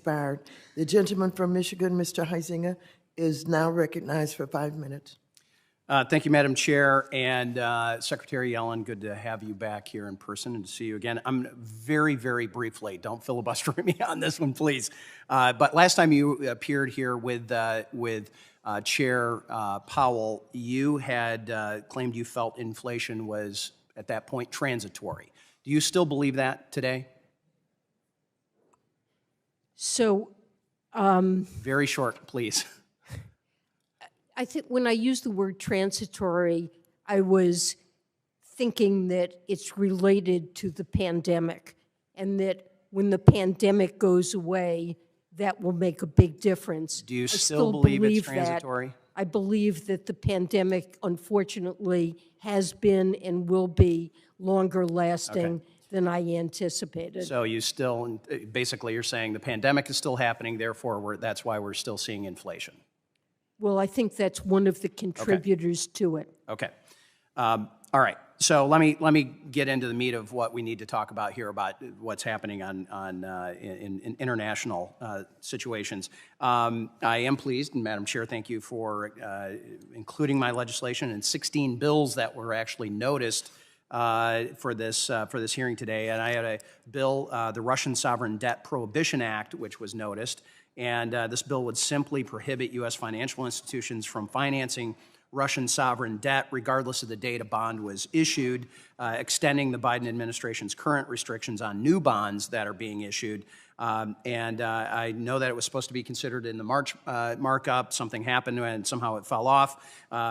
expired. The gentleman from Michigan, Mr. Huizenga, is now recognized for 5 minutes. Thank you, Madam Chair, and Secretary Yellen, good to have you back here in person and to see you again. I'm very, very briefly, don't filibuster me on this one, please. But last time you appeared here with Chair Powell, you had claimed you felt inflation was, at that point, transitory. Do you still believe that today? So, very short, please. I think when I use the word transitory, I was thinking that it's related to the pandemic, and that when the pandemic goes away, that will make a big difference. Do you still believe it's transitory? I believe that the pandemic, unfortunately, has been and will be longer lasting than I anticipated. So you still, basically you're saying the pandemic is still happening, therefore that's why we're still seeing inflation. Well, I think that's one of the contributors to it. Okay. All right. So let me get into the meat of what we need to talk about here about what's happening in international situations. I am pleased, and Madam Chair, thank you for including my legislation in 16 bills that were actually noticed for this hearing today. And I had a bill, the Russian Sovereign Debt Prohibition Act, which was noticed. And this bill would simply prohibit U.S. financial institutions from financing Russian sovereign debt, regardless of the date a bond was issued, extending the Biden administration's current restrictions on new bonds that are being issued. I know that it was supposed to be considered in the March markup. Something happened and somehow it fell off.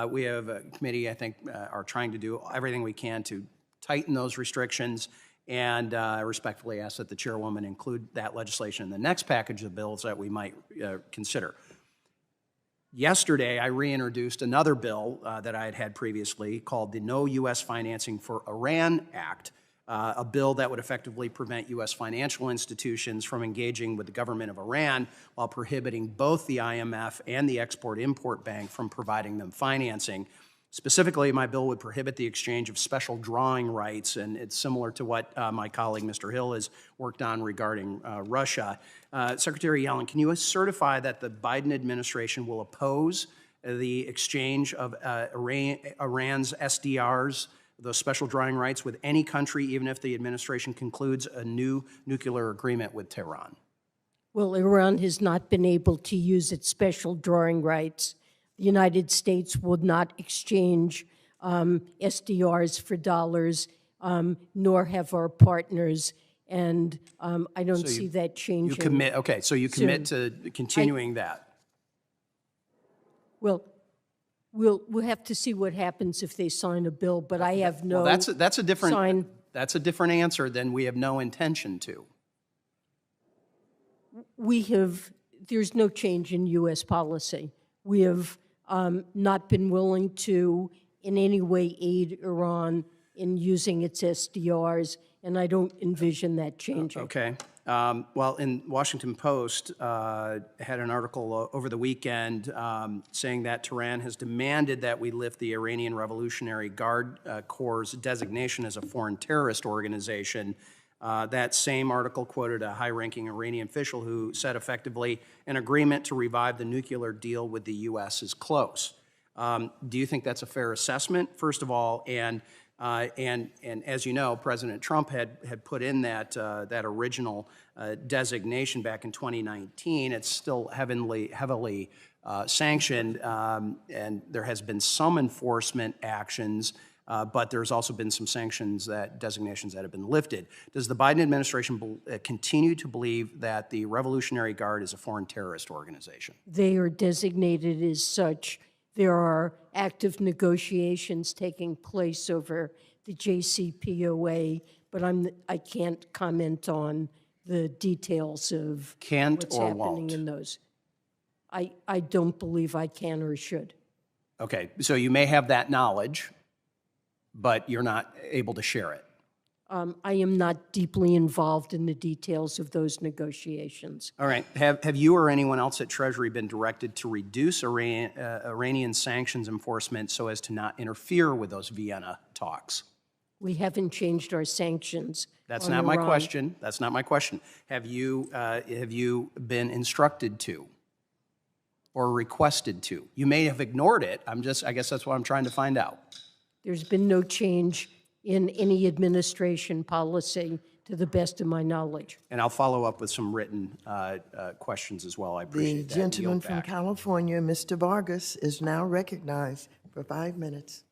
We have a committee, I think, are trying to do everything we can to tighten those restrictions. And I respectfully ask that the chairwoman include that legislation in the next package of bills that we might consider. Yesterday, I reintroduced another bill that I had previously called the No U.S. Financing for Iran Act, a bill that would effectively prevent U.S. financial institutions from engaging with the government of Iran while prohibiting both the IMF and the Export-Import Bank from providing them financing. Specifically, my bill would prohibit the exchange of special drawing rights, and it's similar to what my colleague, Mr. Hill, has worked on regarding Russia. Secretary Yellen, can you certify that the Biden administration will oppose the exchange of Iran's SDRs, those special drawing rights, with any country, even if the administration concludes a new nuclear agreement with Tehran? Well, Iran has not been able to use its special drawing rights. The United States would not exchange SDRs for dollars, nor have our partners, and I don't see that changing. You commit, okay, so you commit to continuing that. Well, we'll have to see what happens if they sign a bill, but I have no. Well, that's a different answer than we have no intention to. There's no change in U.S. policy. We have not been willing to in any way aid Iran in using its SDRs, and I don't envision that changing. Okay. Well, in Washington Post had an article over the weekend saying that Tehran has demanded that we lift the Iranian Revolutionary Guard Corps' designation as a foreign terrorist organization. That same article quoted a high-ranking Iranian official who said effectively an agreement to revive the nuclear deal with the U.S. is close. Do you think that's a fair assessment, first of all? And as you know, President Trump had put in that original designation back in 2019. It's still heavily sanctioned, and there has been some enforcement actions. But there's also been some designations that have been lifted. Does the Biden administration continue to believe that the Revolutionary Guard is a foreign terrorist organization? They are designated as such. There are active negotiations taking place over the JCPOA, but I can't comment on the details of what's happening in those. I don't believe I can or should. Okay, so you may have that knowledge, but you're not able to share it. I am not deeply involved in the details of those negotiations. All right. Have you or anyone else at Treasury been directed to reduce Iranian sanctions enforcement so as to not interfere with those Vienna talks? We haven't changed our sanctions. That's on not my Iran. question. That's not my question. Have you been instructed to or requested to? You may have ignored it. I guess that's what I'm trying to find out. There's been no change in any administration policy, to the best of my knowledge. And I'll follow up with some written questions as well. I The appreciate that. gentleman Yield from back. California, Mr. Vargas, is now recognized for 5 minutes.